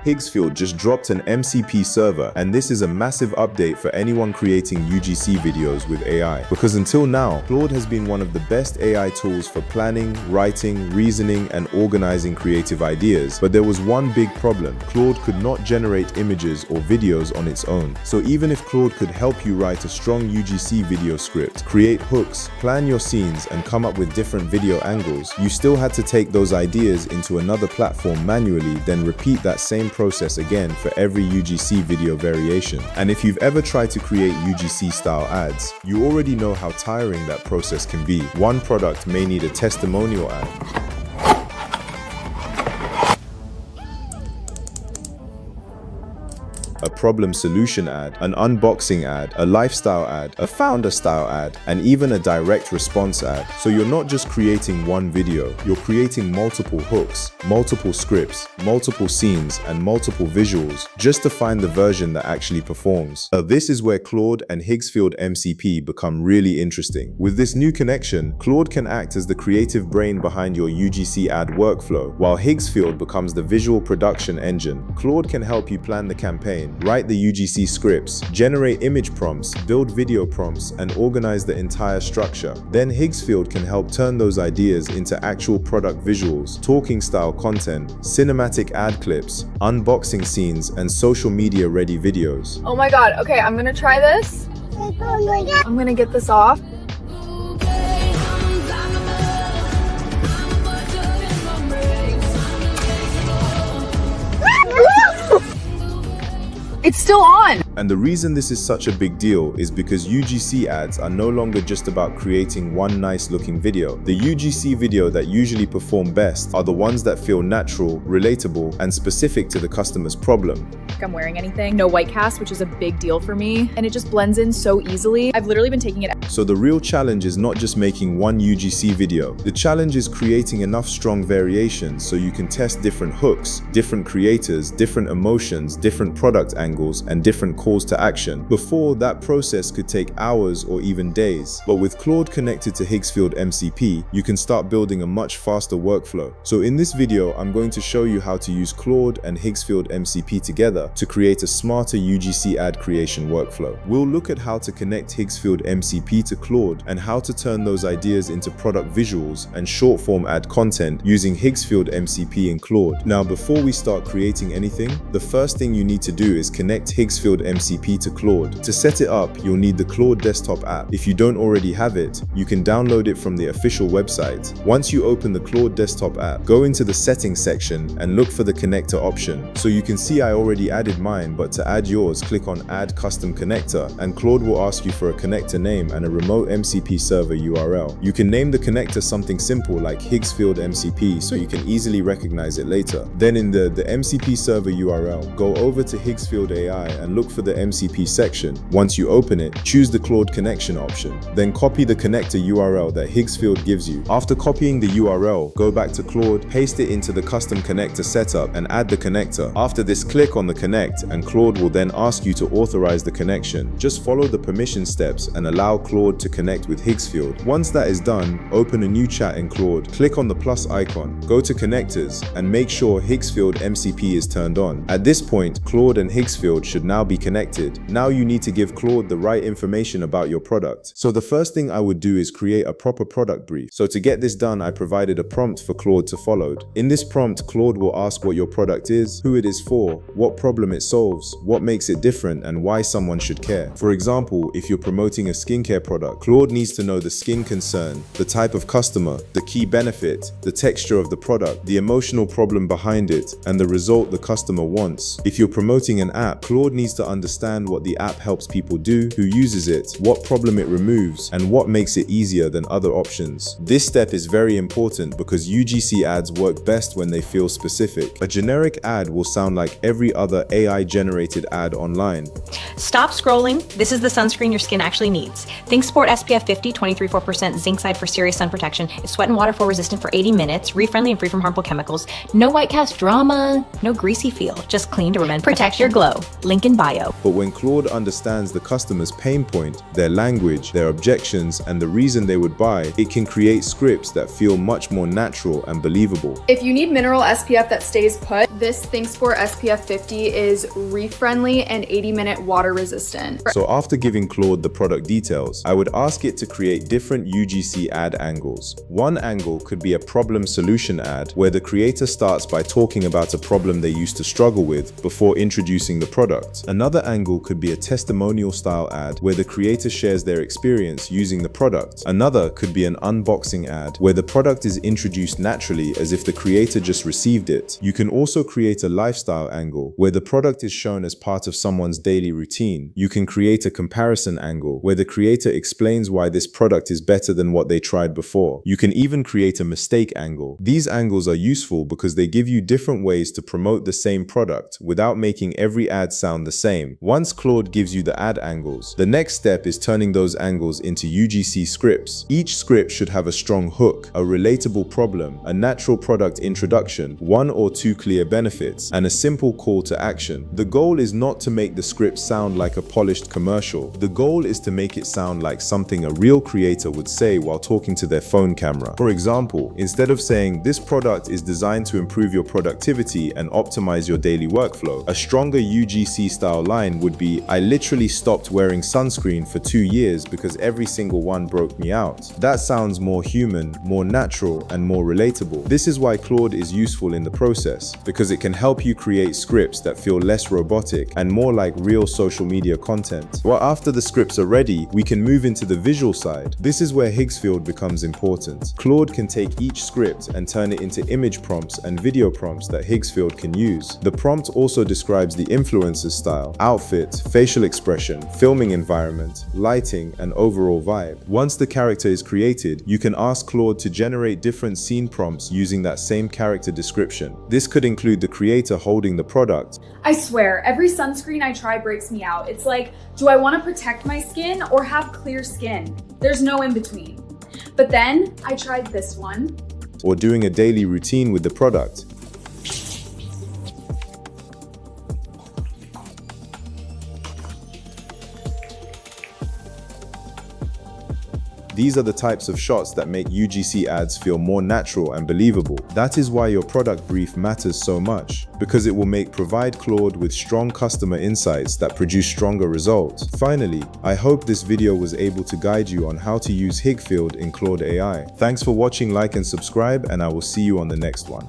Higsfield just dropped an MCP server, and this is a massive update for anyone creating UGC videos with AI. Because until now, Claude has been one of the best AI tools for planning, writing, reasoning, and organizing creative ideas. But there was one big problem. Claude could not generate images or videos on its own. So even if Claude could help you write a strong UGC video script, create hooks, plan your scenes, and come up with different video angles, you still had to take those ideas into another platform manually, then repeat that same process again for every UGC video variation. And if you've ever tried to create UGC style ads, you already know how tiring that process can be. One product may need a testimonial ad, a problem solution ad, an unboxing ad, a lifestyle ad, a founder style ad, and even a direct response ad. So you're not just creating one video, you're creating multiple hooks, multiple scripts, multiple scenes, and multiple visuals just to find the version that actually performs. This is where Claude and Higsfield MCP become really interesting. With this new connection, Claude can act as the creative brain behind your UGC ad workflow, while Higsfield becomes the visual production engine. Claude can help you plan the campaign, write the UGC scripts, generate image prompts, build video prompts, and organize the entire structure. Then Higsfield can help turn those ideas into actual product visuals, talking style content, cinematic ad clips, unboxing scenes, and social media ready videos. Oh my god, okay, I'm gonna try this. I'm gonna get this off. It's still on! And the reason this is such a big deal is because UGC ads are no longer just about creating one nice looking video. The UGC video that usually perform best are the ones that feel natural, relatable, and specific to the customer's problem. I'm wearing anything. No white cast, which is a big deal for me. And it just blends in so easily. I've literally been taking it. So the real challenge is not just making one UGC video. The challenge is creating enough strong variations so you can test different hooks, different creators, different emotions, different product angles, and different calls to action. Before, that process could take hours or even days. But with Claude connected to Higsfield MCP, you can start building a much faster workflow. So in this video, I'm going to show you how to use Claude and Higsfield MCP together to create a smarter UGC ad creation workflow. We'll look at how to connect Higsfield MCP to Claude and how to turn those ideas into product visuals and short form ad content using Higsfield MCP and Claude. Now, before we start creating anything, the first thing you need to do is connect Higsfield MCP to Claude. To set it up, you'll need the Claude desktop app. If you don't already have it, you can download it from the official website. Once you open the Claude desktop app, go into the settings section and look for the connector option. So you can see I already added mine, but to add yours, click on Add Custom Connector, and Claude will ask you for a connector name and a remote MCP server URL. You can name the connector something simple like Higsfield MCP so you can easily recognize it later. Then in the MCP server URL, go over to Higsfield AI and look for the MCP section. Once you open it, choose the Claude connection option. Then copy the connector URL that Higsfield gives you. After copying the URL, go back to Claude, paste it into the custom connector setup, and add the connector. After this, click on the connect, and Claude will then ask you to authorize the connection. Just follow the permission steps and allow Claude to connect with Higsfield. Once that is done, open a new chat in Claude, click on the plus icon, go to connectors, and make sure Higsfield MCP is turned on. At this point, Claude and Higsfield should now be connected. Now you need to give Claude the right information about your product. So the first thing I would do is create a proper product brief. So to get this done, I provided a prompt for Claude to follow. In this prompt, Claude will ask what your product is, who it is for, what problem it solves, what makes it different, and why someone should care. For example, if you're promoting a skincare product, Claude needs to know the skin concern, the type of customer, the key benefit, the texture of the product, the emotional problem behind it, and the result the customer wants. If you're promoting an app, Claude needs to understand what the app helps people do, who uses it, what problem it removes, and what makes it easier than other options. This step is very important because UGC ads work best when they feel specific. A generic ad will sound like every other AI-generated ad online. Stop scrolling. This is the sunscreen your skin actually needs. Think Sport SPF 50, 23.4% zinc side for serious sun protection. It's sweat and water for resistant for 80 minutes, reef-friendly and free from harmful chemicals. No white cast drama, no greasy feel, just clean to prevent. Protect your glow. below. Link in bio. But when Claude understands the customer's pain point, their language, their objections, and the reason they would buy, it can create scripts that feel much more natural and believable. If you need mineral SPF that stays put, this ThinkSport SPF 50 is reef-friendly and 80-minute water resistant. So after giving Claude the product details, I would ask it to create different UGC ad angles. One angle could be a problem-solution ad, where the creator starts by talking about a problem they used to struggle with before introducing the product. Another angle could be a testimonial-style ad, where the creator shares their experience using the product. Another could be an unboxing ad, where the product is introduced naturally as if the creator just received it. You can also create a lifestyle angle, where the product is shown as part of someone's daily routine. You can create a comparison angle, where the creator explains why this product is better than what they tried before. You can even create a mistake angle. These angles are useful because they give you different ways to promote the same product without making every ad sound the same. Once Claude gives you the ad angles, the next step is turning those angles into UGC scripts. Each script should have a strong hook, a relatable problem, a natural product introduction, 1 or 2 clear benefits, and a simple call to action. The goal is not to make the script sound like a polished commercial. The goal is to make it sound like something a real creator would say while talking to their phone camera. For example, instead of saying, "This product is designed to improve your productivity and optimize your daily workflow," a stronger UGC style line would be, "I literally stopped wearing sunscreen for 2 years because every single one broke me out." That sounds more human, more natural, and more relatable. This is why Claude is useful in the process, because it can help you create scripts that feel less robotic and more like real social media content. Well, after the scripts are ready, we can move into the visual side. This is where Higsfield becomes important. Claude can take each script and turn it into image prompts and video prompts that Higsfield can use. The prompt also describes the influencer's style, outfit, facial expression, filming environment, lighting, and overall vibe. Once the character is created, you can ask Claude to generate different scene prompts using that same character description. This could include the creator holding the product. I swear, every sunscreen I try breaks me out. It's like, do I want to protect my skin or have clear skin? There's no in between. But then I tried this one. Or doing a daily routine with the product. These are the types of shots that make UGC ads feel more natural and believable. That is why your product brief matters so much, because it will provide Claude with strong customer insights that produce stronger results. Finally, I hope this video was able to guide you on how to use Higgfield in Claude AI. Thanks for watching, like and subscribe, and I will see you on the next one.